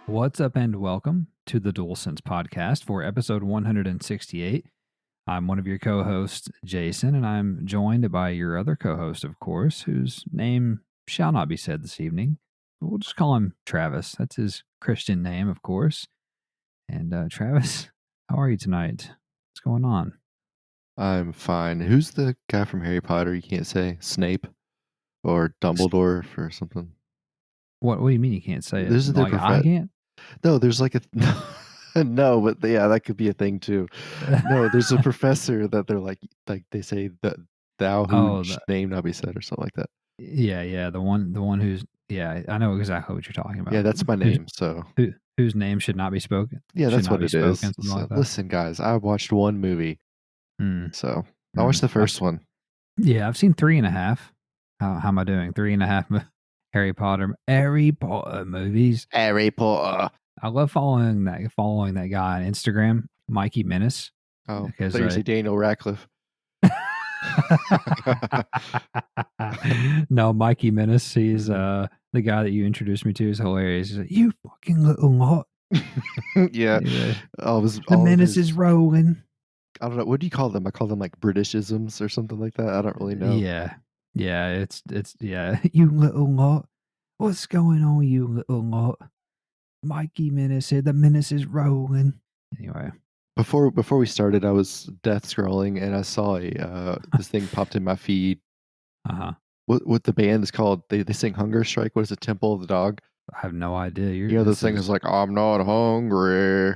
What's up, and welcome to the DualSense podcast for episode 168. I'm one of your co hosts, Jason, and I'm joined by your other co host, of course, whose name shall not be said this evening. We'll just call him Travis. That's his Christian name, of course. And Travis, how are you tonight? What's going on? I'm fine. Who's the guy from Harry Potter you can't say? Snape or Dumbledore or something? What do you mean you can't say it? There's a Like, I can't? No, there's like a no, but yeah, that could be a thing too. No, there's a professor that they're like they say that thou who Oh, name not be said or something like that. yeah. The one who's, yeah, I know exactly what you're talking Yeah, about. that's my Who's, name. So whose name should not be spoken? yeah, Should that's not what be it is. spoken, something So like that. listen, guys, I watched one movie. Mm, So I watched the first one. yeah, I've seen 3.5. How am I doing? 3.5 Harry Potter movies. Harry Potter. I love following that guy on Instagram, Mikey Menace. Oh, I Because thought you say Daniel Radcliffe. no, Mikey Menace. He's the guy that you introduced me to. Is hilarious. He's like, you fucking little lot. Yeah. Anyway, the menace is rolling. I don't know. What do you call them? I call them like Britishisms or something like that. I don't really know. Yeah. It's yeah. You little lot. What's going on, you little lot? Mikey Menace said the menace is rolling. Anyway. Before we started, I was death scrolling and I saw this thing popped in my feed. Uh-huh. What the band is called? They sing Hunger Strike. What is it? Temple of the Dog? I have no idea. You know, the thing is like, I'm not hungry.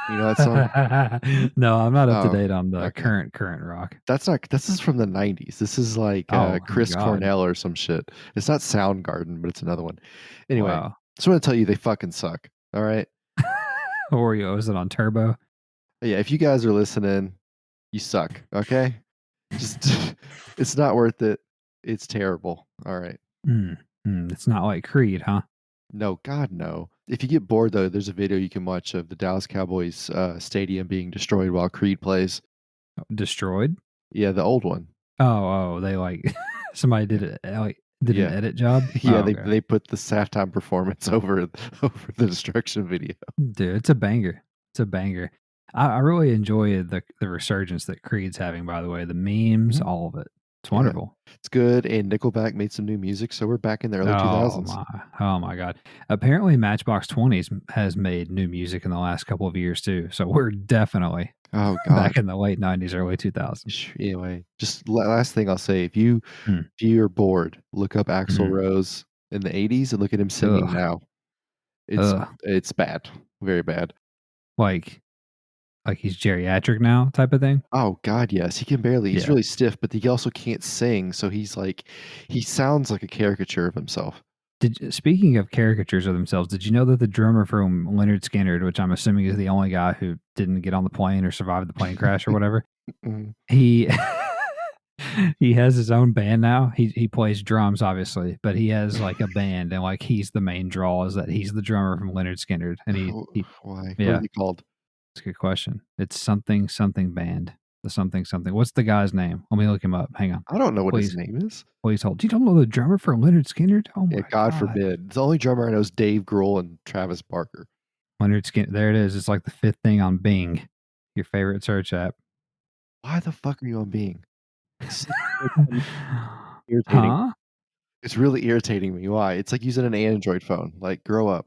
You know that song? No, I'm not up to date on the okay. current rock. This is from the 90s. This is like Chris Cornell or some shit. It's not Soundgarden, but it's another one. Anyway, Wow. just want to tell you they fucking suck. All right. Oreo, is it on Turbo? Yeah, if you guys are listening, you suck. Okay, just it's not worth it. It's terrible. All right. It's not like Creed, huh? No, God, no. If you get bored though, there's a video you can watch of the Dallas Cowboys stadium being destroyed while Creed plays. Destroyed? Yeah, the old one. Oh, they like somebody did it an edit job. Yeah, okay. they put the halftime performance over the destruction video. Dude, it's a banger. It's a banger. I really enjoy the resurgence that Creed's having, by the way. The memes, all of it. It's wonderful. Yeah, it's good. And Nickelback made some new music, so we're back in the early 2000s. Oh my God. Apparently Matchbox 20s has made new music in the last couple of years too. So we're definitely back in the late 90s, early 2000s. Anyway, just last thing I'll say, if you're bored, look up Axl Rose in the 80s and look at him singing now. It's bad. Very bad. Like he's geriatric now type of thing? Oh God, yes. He can barely. He's really stiff, but he also can't sing, so he's like he sounds like a caricature of himself. Speaking of caricatures of themselves, did you know that the drummer from Lynyrd Skynyrd, which I'm assuming is the only guy who didn't get on the plane or survived the plane crash or whatever, he he has his own band now. He plays drums, obviously, but he has like a band, and like he's the main draw is that he's the drummer from Lynyrd Skynyrd, and why? Yeah. What is he called? That's a good question. It's something band. The something. What's the guy's name? Let me look him up. Hang on. I don't know what his name is. Please hold. You don't know the drummer for Lynyrd Skynyrd? Oh my God forbid. The only drummer I know is Dave Grohl and Travis Barker. Lynyrd Skynyrd. There it is. It's like the 5th thing on Bing, your favorite search app. Why the fuck are you on Bing? It's irritating. Huh? It's really irritating me. Why? It's like using an Android phone. Like, grow up.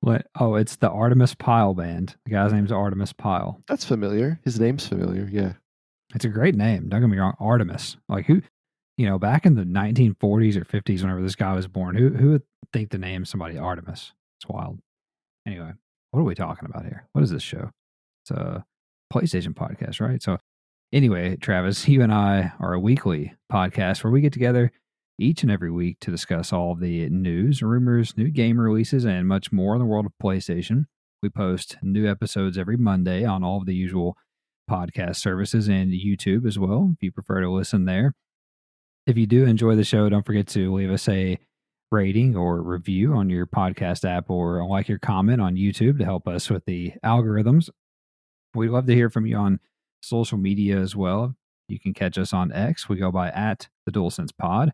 What? Oh, it's the Artemis Pyle band. The guy's name's Artemis Pyle. That's familiar. His name's familiar. Yeah. It's a great name. Don't get me wrong. Artemis. Like who, back in the 1940s or 50s, whenever this guy was born, who would think to name somebody Artemis? It's wild. Anyway, what are we talking about here? What is this show? It's a PlayStation podcast, right? So anyway, Travis, you and I are a weekly podcast where we get together each and every week to discuss all of the news, rumors, new game releases, and much more in the world of PlayStation. We post new episodes every Monday on all of the usual podcast services and YouTube as well, if you prefer to listen there. If you do enjoy the show, don't forget to leave us a rating or review on your podcast app or like your comment on YouTube to help us with the algorithms. We'd love to hear from you on social media as well. You can catch us on X. We go by @the DualSense Pod.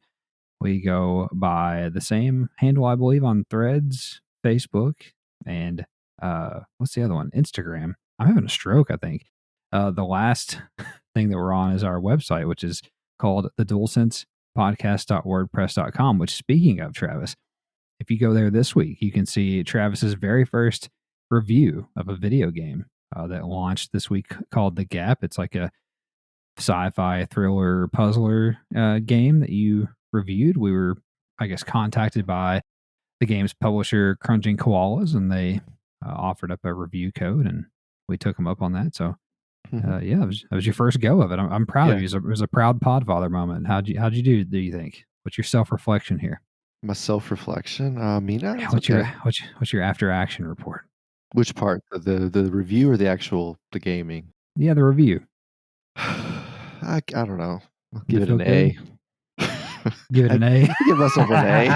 We go by the same handle, I believe, on Threads, Facebook, and what's the other one? Instagram. I'm having a stroke, I think. The last thing that we're on is our website, which is called the DualSense podcast.wordpress.com, which, speaking of, Travis, if you go there this week, you can see Travis's very first review of a video game that launched this week called The Gap. It's like a sci-fi thriller puzzler game that you reviewed. We were, I guess, contacted by the game's publisher, Crunching Koalas, and they offered up a review code, and we took them up on that. So, yeah, that was your first go of it. I'm proud of you. It was a proud podfather moment. How'd you do you think? What's your self-reflection here? My self-reflection? What's your after action report? Which part? The review or the gaming? Yeah, the review. I don't know. I'll give it an A. Give it an A. Give myself an A.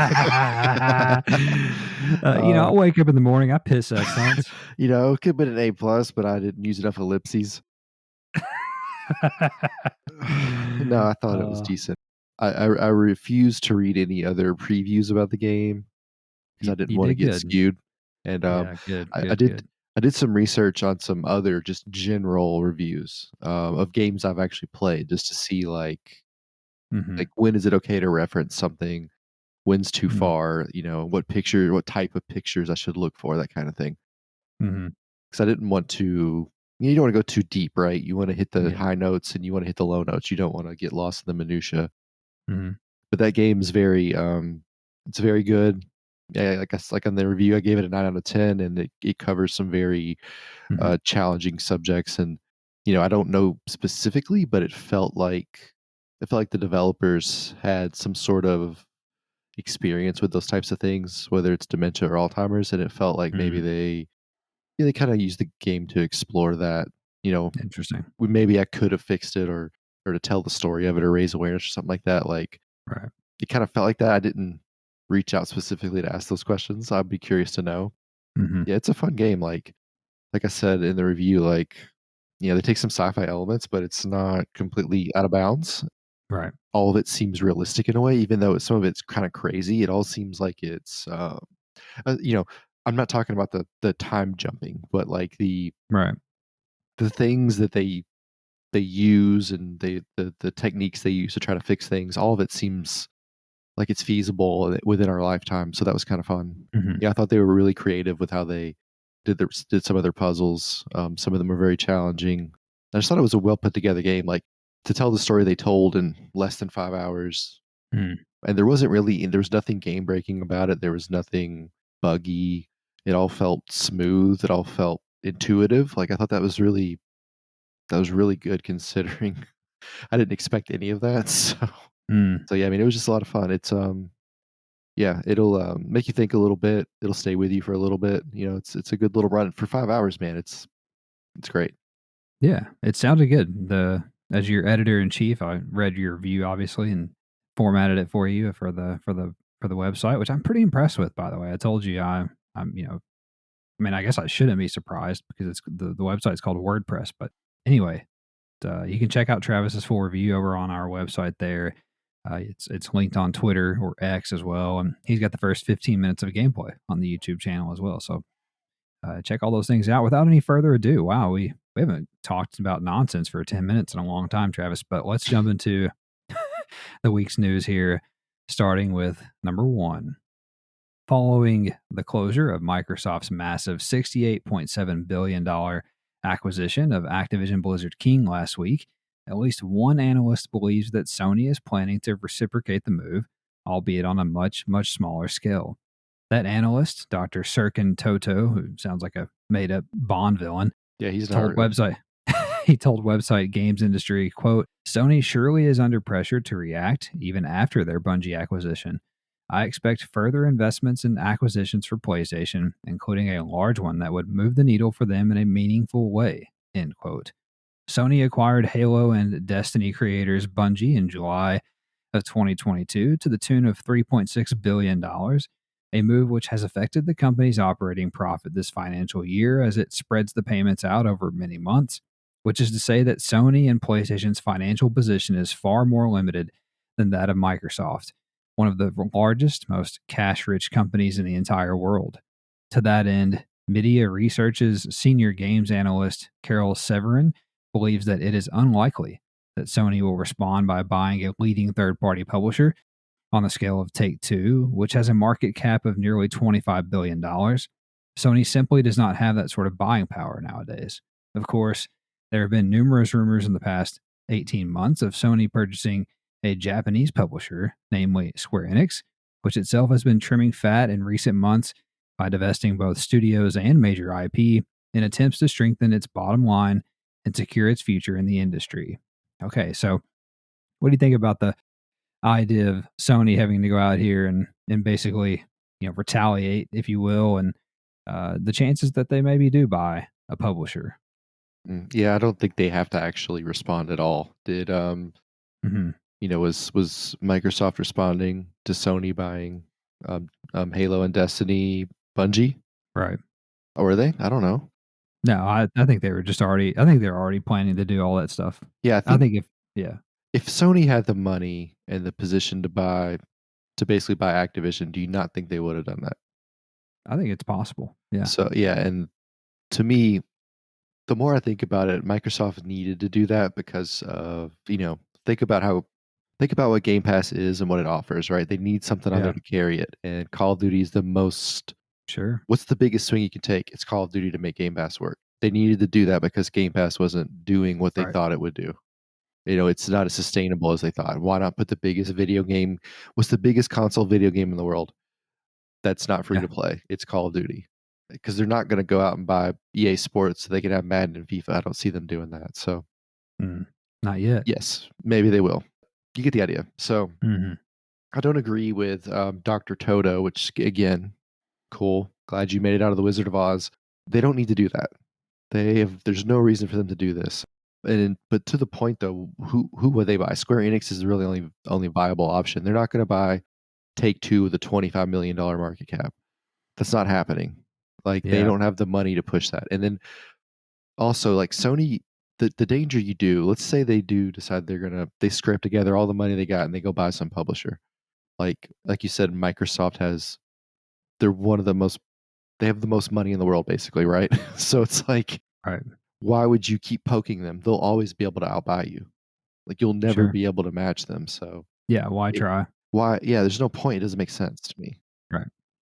I'll wake up in the morning. I piss excellence. It could have been an A+, but I didn't use enough ellipses. No, I thought it was decent. I refused to read any other previews about the game because I didn't want to get skewed. And I did some research on some other just general reviews of games I've actually played, just to see like when is it okay to reference something, when's too far, what type of pictures I should look for, that kind of thing. Because I didn't want to. You don't want to go too deep, right? You want to hit the high notes and you want to hit the low notes. You don't want to get lost in the minutia. But that game is it's very good. Yeah, like on the review, I gave it a 9 out of 10, and it covers some very challenging subjects. And I don't know specifically, but it felt like the developers had some sort of experience with those types of things, whether it's dementia or Alzheimer's, and it felt like maybe they kind of used the game to explore that. Interesting. Maybe I could have fixed it, or to tell the story of it, or raise awareness or something like that. Like, right. It kind of felt like that. I didn't reach out specifically to ask those questions. I'd be curious to know. Yeah, it's a fun game. Like I said in the review, like, they take some sci-fi elements, but it's not completely out of bounds. Right. All of it seems realistic in a way, even though some of it's kind of crazy. It all seems like it's, I'm not talking about the time jumping, but like the things that they use, and the techniques they use to try to fix things. All of it seems like it's feasible within our lifetime. So that was kind of fun. Yeah, I thought they were really creative with how they did some of their puzzles. Some of them were very challenging. I just thought it was a well put together game. Like, to tell the story they told in less than 5 hours. And there was nothing game breaking about it. There was nothing buggy. It all felt smooth. It all felt intuitive. Like, I thought that was really good, considering I didn't expect any of that. So yeah, it was just a lot of fun. It's it'll make you think a little bit. It'll stay with you for a little bit. It's a good little run for 5 hours, man. It's great. Yeah, it sounded good. As your editor in chief, I read your review obviously and formatted it for you for the website, which I'm pretty impressed with, by the way. I told you I'm I guess I shouldn't be surprised because it's the website's called WordPress, but anyway, you can check out Travis's full review over on our website there. It's linked on Twitter or X as well, and he's got the first 15 minutes of gameplay on the YouTube channel as well. So check all those things out. Without any further ado, wow, we haven't talked about nonsense for 10 minutes in a long time, Travis, but let's jump into the week's news here, starting with number 1. Following the closure of Microsoft's massive $68.7 billion acquisition of Activision Blizzard King last week, at least one analyst believes that Sony is planning to reciprocate the move, albeit on a much, much smaller scale. That analyst, Dr. Sirkin Toto, who sounds like a made-up Bond villain, he's told website Games Industry, quote, "Sony surely is under pressure to react even after their Bungie acquisition. I expect further investments and acquisitions for PlayStation, including a large one that would move the needle for them in a meaningful way," end quote. Sony acquired Halo and Destiny creators Bungie in July of 2022 to the tune of $3.6 billion, a move which has affected the company's operating profit this financial year as it spreads the payments out over many months, which is to say that Sony and PlayStation's financial position is far more limited than that of Microsoft. one of the largest, most cash-rich companies in the entire world. To that end, Media Research's senior games analyst, Carol Severin, believes that it is unlikely that Sony will respond by buying a leading third-party publisher on the scale of Take-Two, which has a market cap of nearly $25 billion. Sony simply does not have that sort of buying power nowadays. Of course, there have been numerous rumors in the past 18 months of Sony purchasing a Japanese publisher, namely Square Enix, which itself has been trimming fat in recent months by divesting both studios and major IP in attempts to strengthen its bottom line and secure its future in the industry. Okay, so what do you think about the idea of Sony having to go out here and basically, retaliate, if you will, and the chances that they maybe do buy a publisher? Yeah, I don't think they have to actually respond at all. Did Mhm. was Microsoft responding to Sony buying Halo and Destiny Bungie? Right. Or were they? I don't know. No, I think they were just already I think they're already planning to do all that stuff. Yeah, I I think think if Sony had the money and the position to basically buy Activision, do you not think they would have done that? I think it's possible. Yeah. So yeah, and to me, the more I think about it, Microsoft needed to do that because of, think about what Game Pass is and what it offers, right? They need something on there Yeah. to carry it. And Call of Duty is the most Sure. what's the biggest swing you can take? It's Call of Duty to make Game Pass work. They needed to do that because Game Pass wasn't doing what they Right. thought it would do. It's not as sustainable as they thought. Why not put the biggest video game? What's the biggest console video game in the world that's not free Yeah. to play? It's Call of Duty. Because they're not going to go out and buy EA Sports so they can have Madden and FIFA. I don't see them doing that. So, Not yet. yes, maybe they will. You get the idea. So, Mhm. I don't agree with Dr. Toto, which, again, cool. Glad you made it out of the Wizard of Oz. They don't need to do that. There's no reason for them to do this. But to the point though, who would they buy? Square Enix is really only viable option. They're not going to buy Take-Two with a $25 million market cap. That's not happening. Like they Yeah. don't have the money to push that. And then also like Sony, the danger you do, let's say they do decide they scrape together all the money they got and they go buy some publisher. Like you said, they're one of the most they have the most money in the world basically, right? So it's like, Right. why would you keep poking them? They'll always be able to outbuy you. Like you'll never Sure. be able to match them. So Yeah, why try? why? Yeah, there's no point. It doesn't make sense to me. Right.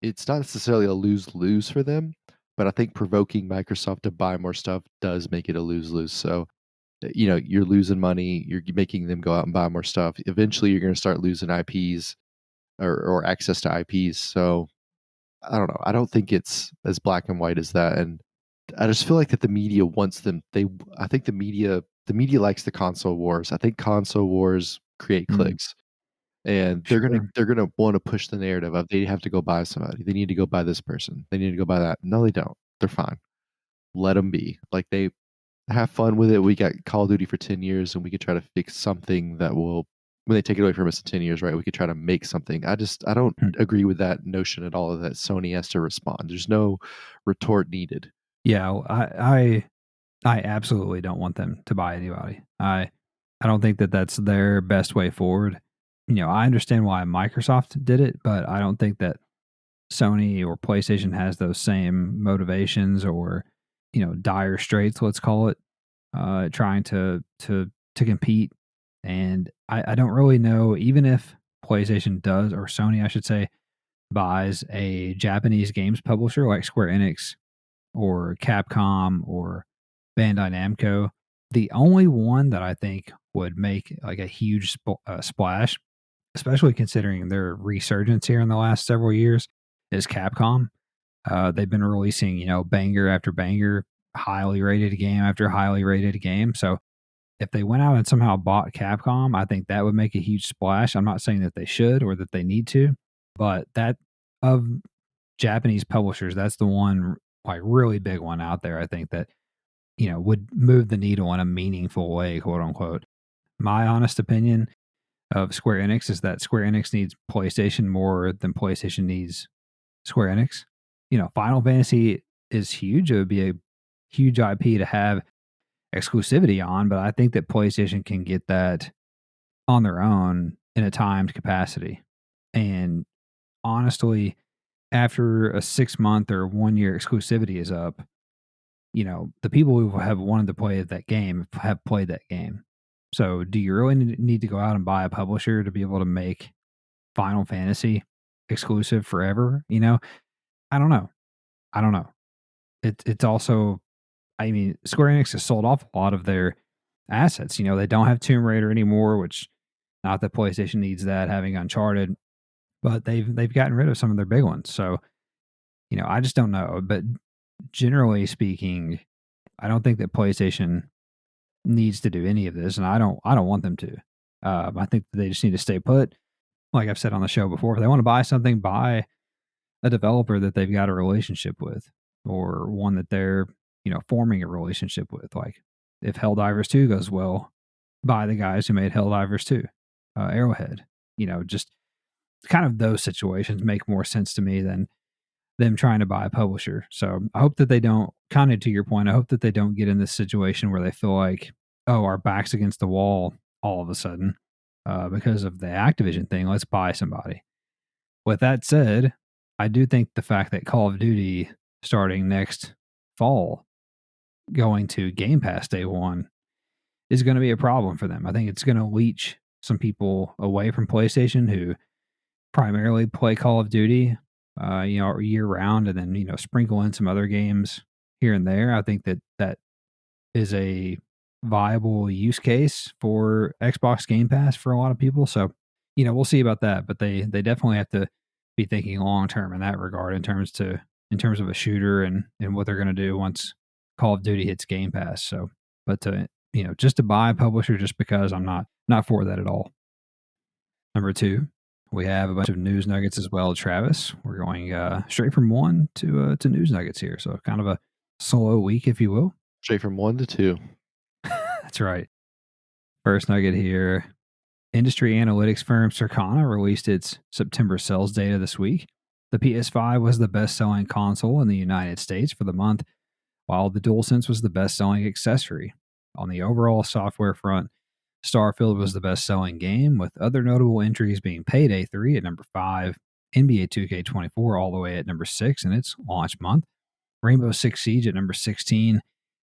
It's not necessarily a lose-lose for them, but I think provoking Microsoft to buy more stuff does make it a lose-lose. So, you're losing money, you're making them go out and buy more stuff. Eventually, you're going to start losing IPs or access to IPs. So, I don't know. I don't think it's as black and white as that. And I just feel like that the media wants them. I think the media likes the console wars. I think console wars create Mm. clicks. And Sure. they're gonna wanna push the narrative of they have to go buy somebody. They need to go buy this person. They need to go buy that. No, they don't. They're fine. Let them be. Like, they have fun with it. We got Call of Duty for 10 years, and we could try to fix something that will when they take it away from us in 10 years, right, we could try to make something. I don't Hmm. agree with that notion at all that Sony has to respond. There's no retort needed. Yeah, I absolutely don't want them to buy anybody. I don't think that that's their best way forward. I understand why Microsoft did it, but I don't think that Sony or PlayStation has those same motivations or, dire straits, let's call it, trying to compete. And I don't really know, even if PlayStation does, or Sony, I should say, buys a Japanese games publisher like Square Enix or Capcom or Bandai Namco. The only one that I think would make like a huge splash, especially considering their resurgence here in the last several years, is Capcom. They've been releasing, banger after banger, highly rated game after highly rated game. So if they went out and somehow bought Capcom, I think that would make a huge splash. I'm not saying that they should or that they need to, but that of Japanese publishers, that's the one like really big one out there. I think that would move the needle in a meaningful way, quote unquote. My honest opinion of Square Enix is that Square Enix needs PlayStation more than PlayStation needs Square Enix. Final Fantasy is huge. It would be a huge IP to have exclusivity on, but I think that PlayStation can get that on their own in a timed capacity. And honestly, after a 6-month or 1-year exclusivity is up, the people who have wanted to play that game have played that game. So do you really need to go out and buy a publisher to be able to make Final Fantasy exclusive forever? I don't know. I don't know. It's also, I mean, Square Enix has sold off a lot of their assets. They don't have Tomb Raider anymore, which not that PlayStation needs that, having Uncharted, but they've gotten rid of some of their big ones. So, I just don't know. But generally speaking, I don't think that PlayStation needs to do any of this, and I don't want them to. I think that they just need to stay put. Like I've said on the show before, if they want to buy something, buy a developer that they've got a relationship with, or one that they're forming a relationship with. Like if Helldivers 2 goes well, buy the guys who made Helldivers 2, Arrowhead. Just kind of those situations make more sense to me than them trying to buy a publisher. So I hope that they don't, kind of to your point, I hope that they don't get in this situation where they feel like, oh, our back's against the wall all of a sudden because of the Activision thing. Let's buy somebody. With that said, I do think the fact that Call of Duty starting next fall, going to Game Pass day one, is going to be a problem for them. I think it's going to leech some people away from PlayStation who primarily play Call of Duty, year round, and then sprinkle in some other games here and there. I think that is a viable use case for Xbox Game Pass for a lot of people. So, we'll see about that, but they definitely have to be thinking long term in that regard in terms of a shooter and what they're going to do once Call of Duty hits Game Pass. So, but just to buy a publisher just because, I'm not for that at all. Number 2, we have a bunch of news nuggets as well, Travis. We're going straight from 1 to news nuggets here. So kind of a slow week, if you will. Straight from 1 to 2. That's right. First nugget here. Industry analytics firm Circana released its September sales data this week. The PS5 was the best-selling console in the United States for the month, while the DualSense was the best-selling accessory. On the overall software front, Starfield was the best-selling game, with other notable entries being Payday 3 at number 5, NBA 2K24 all the way at number 6 in its launch month, Rainbow Six Siege at number 16,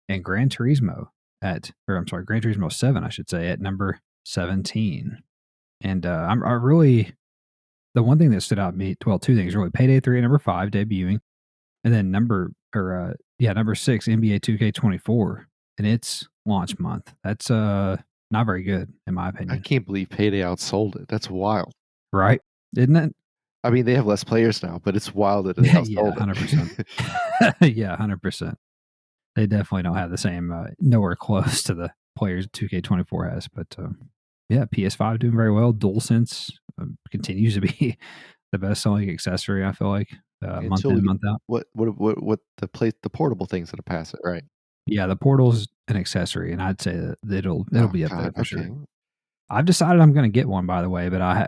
and Gran Turismo 7, I should say, at number 17. And I really, the one thing that stood out to me, well, two things really: Payday 3 at number 5 debuting, and then number 6, NBA 2K24 in its launch month. That's not very good in my opinion. I can't believe Payday outsold it. That's wild, right? Isn't it? I mean, they have less players now, but it's wild that it outsold 100%. Yeah, 100%. They definitely don't have the same, nowhere close to the players 2K24 has. But yeah, PS5 doing very well. DualSense continues to be the best-selling accessory. I feel like month in, month out. What the portable things that'll pass it, right? Yeah, the Portal's an accessory, and I'd say that it'll be up there for sure. I've decided I'm going to get one, by the way, but I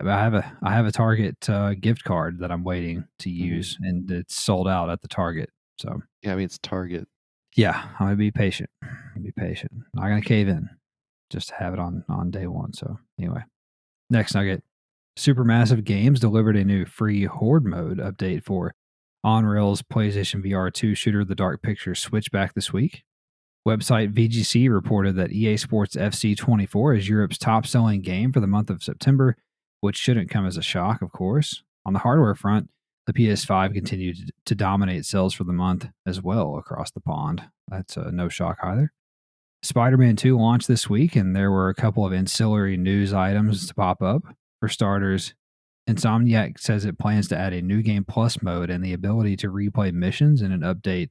have a Target gift card that I'm waiting to use, and it's sold out at the Target. So yeah, I mean, it's Target. Yeah, I'm gonna be patient. Not gonna cave in. Just to have it on day one. So anyway, next nugget: Supermassive Games delivered a new free Horde mode update for On-Rail's PlayStation VR 2 shooter The Dark Picture Switchback this week. Website VGC reported that EA Sports FC 24 is Europe's top-selling game for the month of September, which shouldn't come as a shock, of course. On the hardware front, the PS5 continued to dominate sales for the month as well across the pond. That's no shock either. Spider-Man 2 launched this week, and there were a couple of ancillary news items to pop up. For starters, Insomniac says it plans to add a New Game Plus mode and the ability to replay missions in an update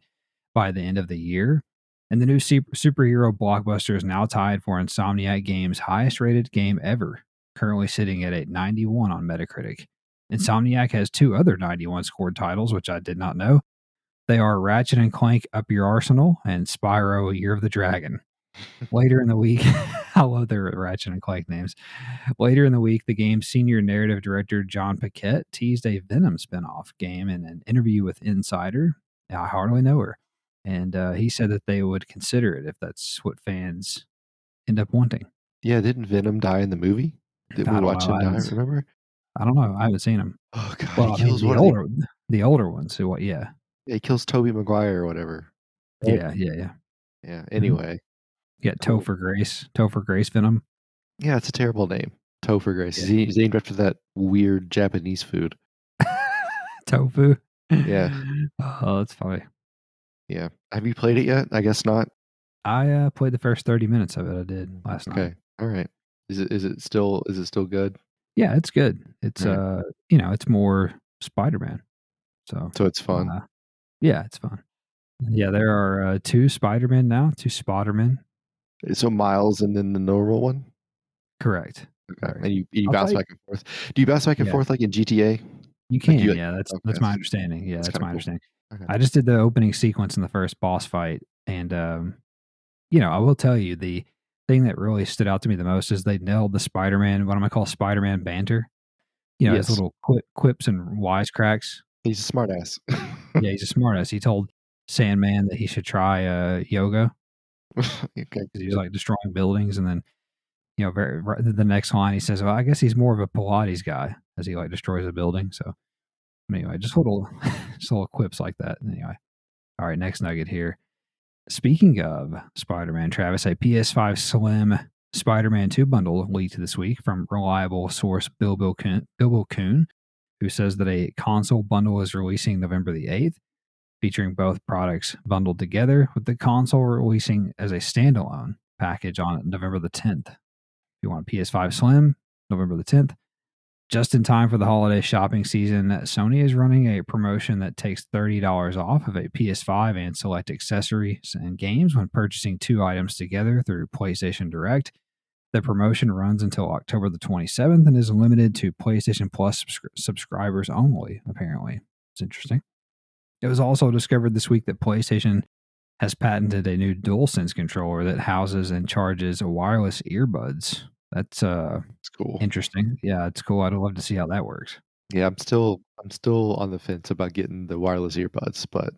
by the end of the year. And the new superhero blockbuster is now tied for Insomniac Games' highest-rated game ever, currently sitting at a 91 on Metacritic. Insomniac has 2 other 91 scored titles, which I did not know. They are Ratchet & Clank Up Your Arsenal and Spyro Year of the Dragon. Later in the week, I love their Ratchet & Clank names. Later in the week, the game's senior narrative director, John Paquette, teased a Venom spinoff game in an interview with Insider. I hardly know her. And he said that they would consider it if that's what fans end up wanting. Yeah, didn't Venom die in the movie? Did we watch him die, remember? I don't know. I haven't seen him. Oh god, he Well, I mean, kills one of the the older ones. So what? Yeah. yeah, he kills Tobey Maguire or whatever. Right? Yeah. Yeah. Yeah. Yeah. Mhm. Anyway, You got oh Topher Grace. Topher Grace Venom. yeah, it's a terrible name. Topher Grace. Yeah. He's named after that weird Japanese food. Tofu. Yeah. Oh, that's funny. Yeah. Have you played it yet? I guess not. I played the first 30 minutes of it. I did last night. Okay. All right. Is it still good? Yeah, it's good. It's All right. it's more Spider-Man. So, So it's fun. yeah, it's fun. Yeah, there are 2 Spider-Man now, 2 Spider-Man. So Miles and then the normal one? Correct. Okay. Correct. And you I'll tell bounce you, back and forth. Do you bounce back and yeah, forth like in GTA? you Like you can. like Yeah, okay, that's my understanding. Yeah, that's that's kinda my cool. understanding. Okay. I just did the opening sequence in the first boss fight, and I will tell you the thing that really stood out to me the most is they nailed the Spider-Man, what I'm gonna call Spider-Man banter. His Yes. little quips and wisecracks. He's a smart ass. Yeah, he's a smartass. He told Sandman that he should try yoga Okay, because he was good. like destroying buildings, and then very right, the next line he says, "Well, I guess he's more of a Pilates guy," as he like destroys a building. So anyway, just little just little quips like that. Anyway, all right, next nugget here. Speaking of Spider-Man, Travis, a PS5 Slim Spider-Man 2 bundle leaked this week from reliable source Bilbo Coon, who says that a console bundle is releasing November the 8th, featuring both products bundled together, with the console releasing as a standalone package on November the 10th. If you want a PS5 Slim, November the 10th. Just in time for the holiday shopping season, Sony is running a promotion that takes $30 off of a PS5 and select accessories and games when purchasing 2 items together through PlayStation Direct. The promotion runs until October the 27th and is limited to PlayStation Plus subscribers only, apparently. It's interesting. It was also discovered this week that PlayStation has patented a new DualSense controller that houses and charges wireless earbuds. That's It's cool. interesting. Yeah, it's cool. I'd love to see how that works. Yeah, I'm still on the fence about getting the wireless earbuds, but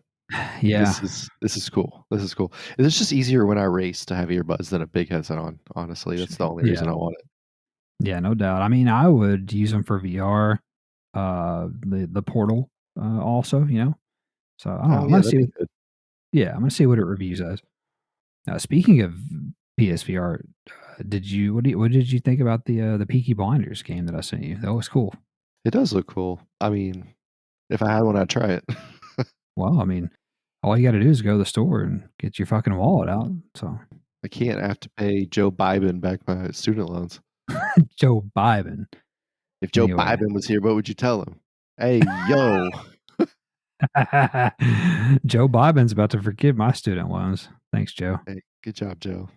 Yeah, this is cool. This is cool. It's just easier when I race to have earbuds than a big headset on, honestly. That's the only reason yeah, I want it. yeah, no doubt. I mean, I would use them for VR. The Portal, also, So I don't know. Oh, I'm yeah, gonna that'd see be what good. Yeah, I'm gonna see what it reviews as. Speaking of PSVR, what did you think about the Peaky Blinders game that I sent you? That was cool. It does look cool. I mean, if I had one, I'd try it. Well, I mean, all you got to do is go to the store and get your fucking wallet out. So I can't have to pay Joe Biden back my student loans. Joe Biden. If Joe Anyway, Biden was here, what would you tell him? "Hey, yo." Joe Biden's about to forgive my student loans. Thanks, Joe. Hey, good job, Joe.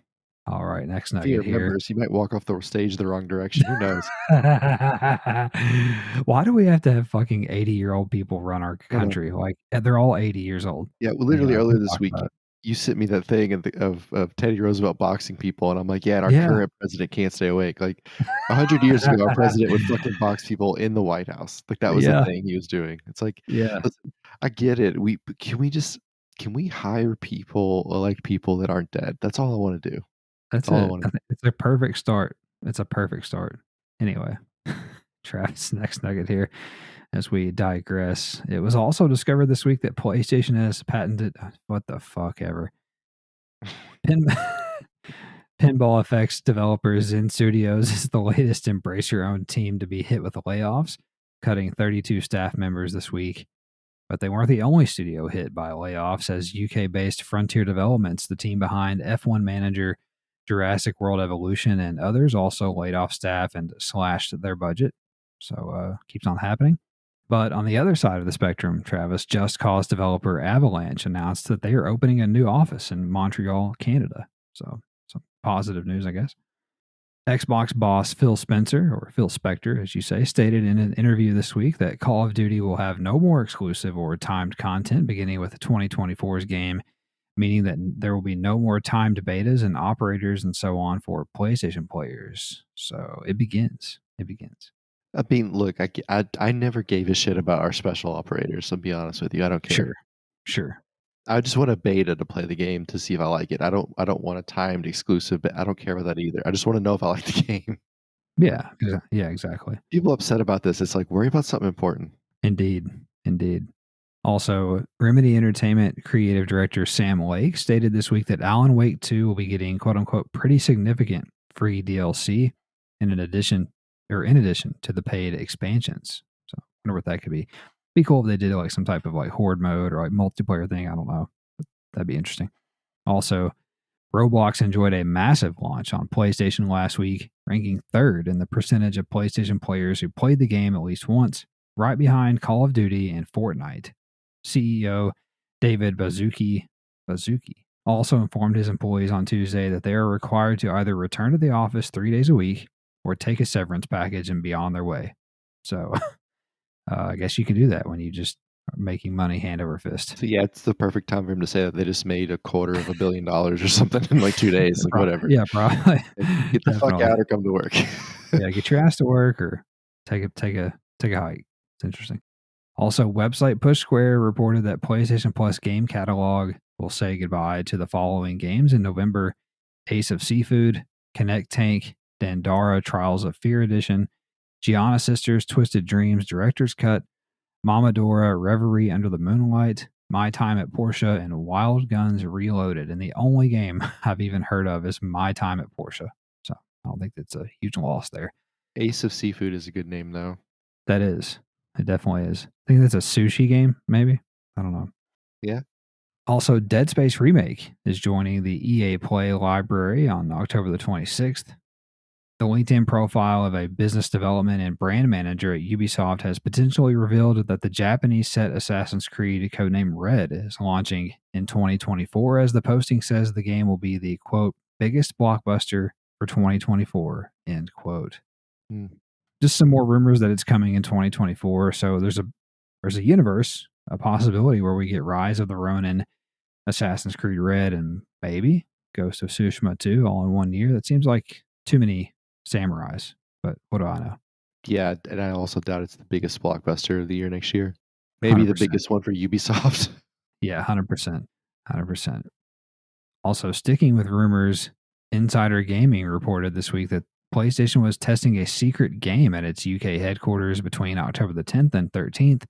All right, next If he nugget here. remembers, he might walk off the stage the wrong direction. Who knows? Why do we have to have fucking 80-year-old people run our I don't know. country? Like, they're all 80 years old. Yeah, well, Anyway, literally we earlier this talked week, about it. you sent me that thing of Teddy Roosevelt boxing people, and I'm like, "Yeah, and our Yeah. current president can't stay awake." Like, 100 years ago, our president would fucking box people in the White House. Like, that was the Yeah. thing he was doing. It's like, Yeah. listen, I get it. But can we hire people, elect people that aren't dead? That's all I wanna do. That's That's all I it. wanna I do. think it's a perfect start. It's a perfect start. Anyway, Travis, next nugget here as we digress. It was also discovered this week that PlayStation has patented what the fuck ever. Pin Pinball Effects developers in studios is the latest embrace your own team to be hit with layoffs, cutting 32 staff members this week. But they weren't the only studio hit by layoffs, as UK based Frontier Developments, the team behind F1 Manager, Jurassic World Evolution, and others, also laid off staff and slashed their budget. So keeps on happening. But on the other side of the spectrum, Travis, Just Cause developer Avalanche announced that they are opening a new office in Montreal, Canada. So some positive news, I guess. Xbox boss Phil Spencer, or Phil Spector, as you say, stated in an interview this week that Call of Duty will have no more exclusive or timed content beginning with 2024's game, meaning that there will be no more timed betas and operators and so on for PlayStation players. So it begins. It begins. I mean, look, I never gave a shit about our special operators, to be honest with you. I don't care. Sure. Sure. I just want a beta to play the game to see if I like it. I don't want a timed exclusive, but I don't care about that either. I just wanna know if I like the game. Yeah, yeah, exactly. People upset about this. It's like, worry about something important. Indeed, indeed. Also, Remedy Entertainment creative director Sam Lake stated this week that Alan Wake 2 will be getting quote unquote pretty significant free DLC in addition to the paid expansions. So I wonder what that could be. Be cool if they did like some type of like horde mode or like multiplayer thing. I don't know. That'd be interesting. Also, Roblox enjoyed a massive launch on PlayStation last week, ranking third in the percentage of PlayStation players who played the game at least once, right behind Call of Duty and Fortnite. CEO David Bazuki also informed his employees on Tuesday that they are required to either return to the office 3 days a week or take a severance package and be on their way. So I guess you can do that when you just are making money hand over fist. So yeah, it's the perfect time for him to say that they just made $250 million or something in like 2 days. Like whatever. Yeah, probably. Get the fuck out or come to work. Yeah, get your ass to work or take a hike. It's interesting. Also, website Push Square reported that PlayStation Plus game catalog will say goodbye to the following games in November: Ace of Seafood, Connect Tank, Dandara Trials of Fear Edition, Gianna Sisters Twisted Dreams Director's Cut, Mamadora Reverie Under the Moonlight, My Time at Porsche, and Wild Guns Reloaded. And the only game I've even heard of is My Time at Porsche. So I don't think that's a huge loss there. Ace of Seafood is a good name, though. That is. It definitely is. I think that's a sushi game, maybe. I don't know. Yeah. Also, Dead Space Remake is joining the EA Play library on October the 26th. The LinkedIn profile of a business development and brand manager at Ubisoft has potentially revealed that the Japanese set Assassin's Creed codename Red is launching in 2024, as the posting says the game will be the, quote, biggest blockbuster for 2024, end quote. Just some more rumors that it's coming in 2024. So there's a universe, a possibility where we get Rise of the Ronin, Assassin's Creed Red, and maybe Ghost of Tsushima 2 all in 1 year. That seems like too many samurais, but what do I know? Yeah, and I also doubt it's the biggest blockbuster of the year next year. Maybe 100%. The biggest one for Ubisoft. Yeah, 100%. 100%. Also, sticking with rumors, Insider Gaming reported this week that PlayStation was testing a secret game at its UK headquarters between October the 10th and 13th.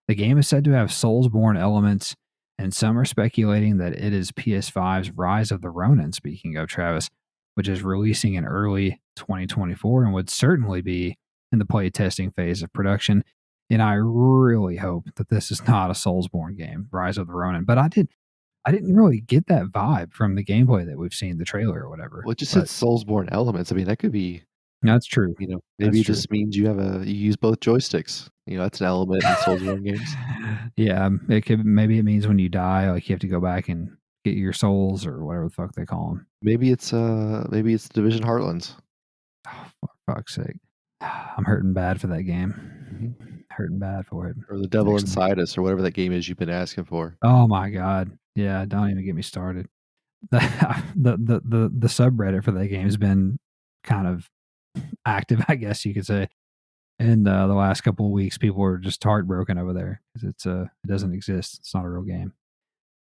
The game is said to have Soulsbourne elements, and some are speculating that it is PS5's Rise of the Ronin, speaking of Travis, which is releasing in early 2024 and would certainly be in the play testing phase of production. And I really hope that this is not a Soulsbourne game, Rise of the Ronin. But I didn't really get that vibe from the gameplay that we've seen, the trailer or whatever. Well, it just said Soulsbourne elements. I mean, that could be. That's true. You know, maybe it just means you use both joysticks. You know, that's an element in Soulsbourne games. Yeah, maybe it means when you die, like you have to go back and get your souls or whatever the fuck they call them. Maybe it's Division Heartlands. Oh, for fuck's sake. I'm hurting bad for that game. Mm-hmm. Hurting bad for it. Or The Devil Inside Us, or whatever that game is you've been asking for. Oh my god. Yeah, don't even get me started. The subreddit for that game has been kind of active, I guess you could say. And the last couple of weeks, people were just heartbroken over there because it doesn't exist. It's not a real game.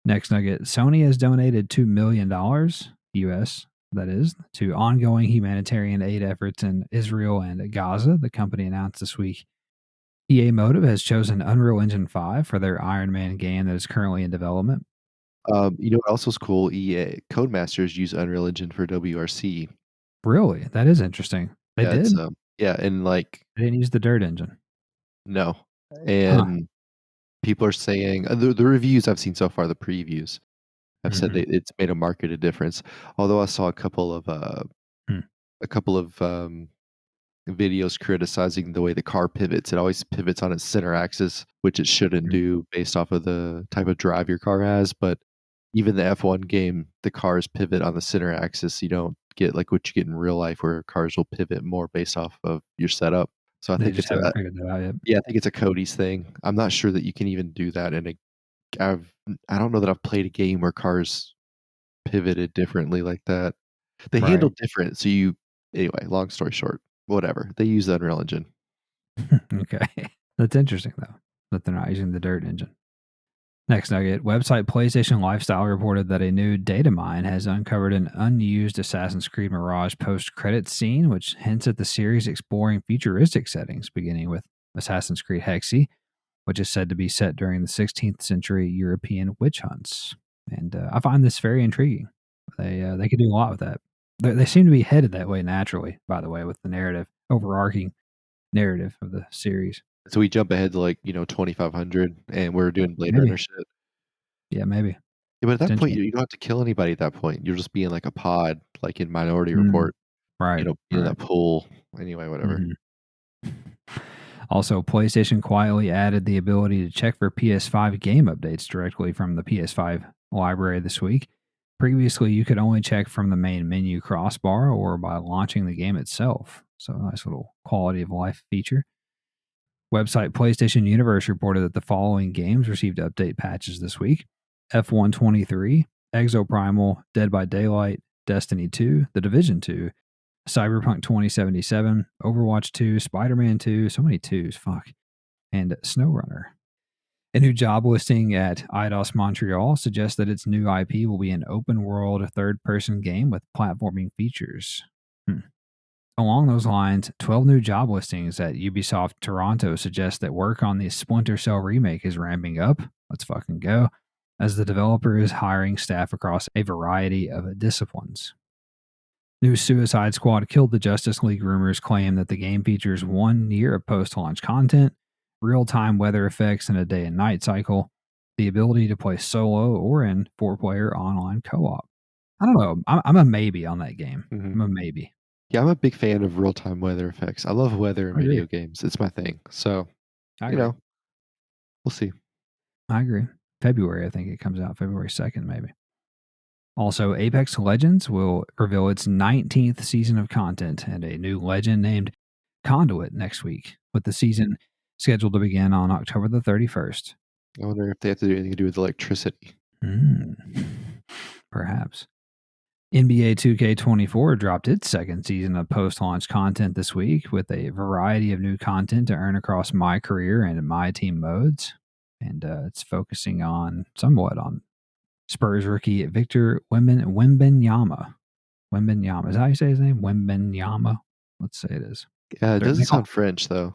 Next nugget: Sony has donated $2 million US, that is, to ongoing humanitarian aid efforts in Israel and Gaza. The company announced this week. EA Motive has chosen Unreal Engine 5 for their Iron Man game that is currently in development. You know what else was cool? EA Codemasters use Unreal Engine for WRC. Really? That is interesting. They did? Yeah, and like they didn't use the Dirt engine. No. And people are saying the reviews I've seen so far, the previews have said that it's made a marketed difference. Although I saw a couple of videos criticizing the way the car pivots. It always pivots on its center axis, which it shouldn't do based off of the type of drive your car has. But even the F1 game, the cars pivot on the center axis. You don't get like what you get in real life, where cars will pivot more based off of your setup. So I think haven't figured that out yet. Yeah, I think it's a Cody's thing. I'm not sure that you can even do that I don't know that I've played a game where cars pivoted differently like that. They handle different. So anyway, long story short, whatever. They use the Unreal Engine. Okay. That's interesting though, that they're not using the Dirt engine. Next nugget. Website PlayStation Lifestyle reported that a new data mine has uncovered an unused Assassin's Creed Mirage post-credits scene, which hints at the series exploring futuristic settings, beginning with Assassin's Creed Hexy, which is said to be set during the 16th century European witch hunts. And I find this very intriguing. They could do a lot with that. They seem to be headed that way naturally, by the way, with the narrative, overarching narrative of the series. So we jump ahead to 2500 and we're doing Blade Runner shit. Yeah, maybe. Yeah, but at that point, you don't have to kill anybody at that point. You'll just be in a pod, like in Minority Report. Right. In that pool. Anyway, whatever. Mm-hmm. Also, PlayStation quietly added the ability to check for PS5 game updates directly from the PS5 library this week. Previously, you could only check from the main menu crossbar or by launching the game itself. So, a nice little quality of life feature. Website PlayStation Universe reported that the following games received update patches this week: F123, Exoprimal, Dead by Daylight, Destiny 2, The Division 2, Cyberpunk 2077, Overwatch 2, Spider-Man 2, so many twos, fuck, and SnowRunner. A new job listing at Eidos Montreal suggests that its new IP will be an open-world third-person game with platforming features. Along those lines, 12 new job listings at Ubisoft Toronto suggest that work on the Splinter Cell remake is ramping up. Let's fucking go. As the developer is hiring staff across a variety of disciplines. New Suicide Squad Killed the Justice League rumors claim that the game features 1 year of post-launch content, real-time weather effects in a day and night cycle, the ability to play solo or in 4-player online co-op. I don't know. I'm a maybe on that game. I'm a maybe. Yeah, I'm a big fan of real-time weather effects. I love weather in video games. It's my thing. So, we'll see. I agree. February, I think it comes out. February 2nd, maybe. Also, Apex Legends will reveal its 19th season of content and a new legend named Conduit next week, with the season scheduled to begin on October the 31st. I wonder if they have to do anything to do with electricity. Perhaps. NBA 2K24 dropped its second season of post-launch content this week with a variety of new content to earn across My Career and My Team modes. And it's focusing somewhat on Spurs rookie Victor Wembanyama. Wembanyama. Is that how you say his name? Wembanyama? Let's say it is. Yeah, it doesn't sound French, though.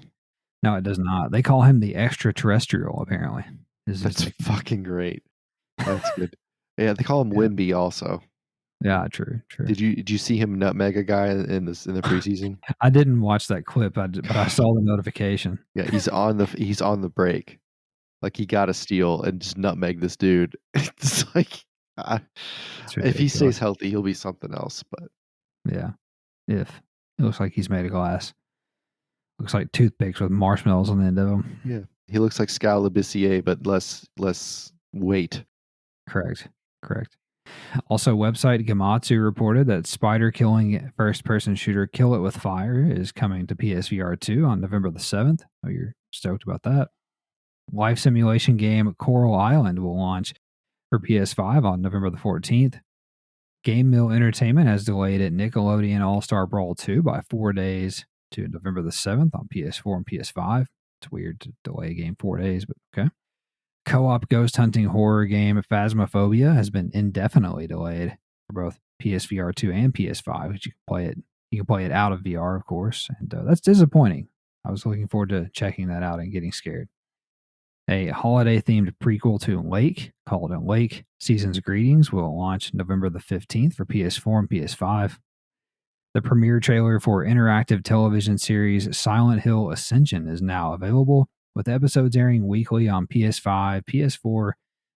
No, it does not. They call him the extraterrestrial, apparently. That's fucking great. That's good. Yeah, they call him Wemby also. Yeah, true. Did you see him nutmeg a guy in the preseason? I didn't watch that clip, but I saw the notification. Yeah, he's on the break. Like he got a steal and just nutmeg this dude. It's like if he stays healthy, he'll be something else. But yeah, if it looks like he's made of glass, looks like toothpicks with marshmallows on the end of them. Yeah, he looks like Scal Labissiere, but less weight. Correct. Also, website Gematsu reported that spider-killing first-person shooter Kill It With Fire is coming to PSVR 2 on November the 7th. Oh, you're stoked about that. Life simulation game Coral Island will launch for PS5 on November the 14th. Game Mill Entertainment has delayed it Nickelodeon All-Star Brawl 2 by 4 days to November the 7th on PS4 and PS5. It's weird to delay a game 4 days, but okay. Co-op ghost hunting horror game Phasmophobia has been indefinitely delayed for both PSVR 2 and PS5, which you can play it out of VR, of course, and that's disappointing. I was looking forward to checking that out and getting scared. A holiday-themed prequel to Lake called Lake Season's Greetings will launch November the 15th for PS4 and PS5. The premiere trailer for interactive television series Silent Hill Ascension is now available, with episodes airing weekly on PS5, PS4,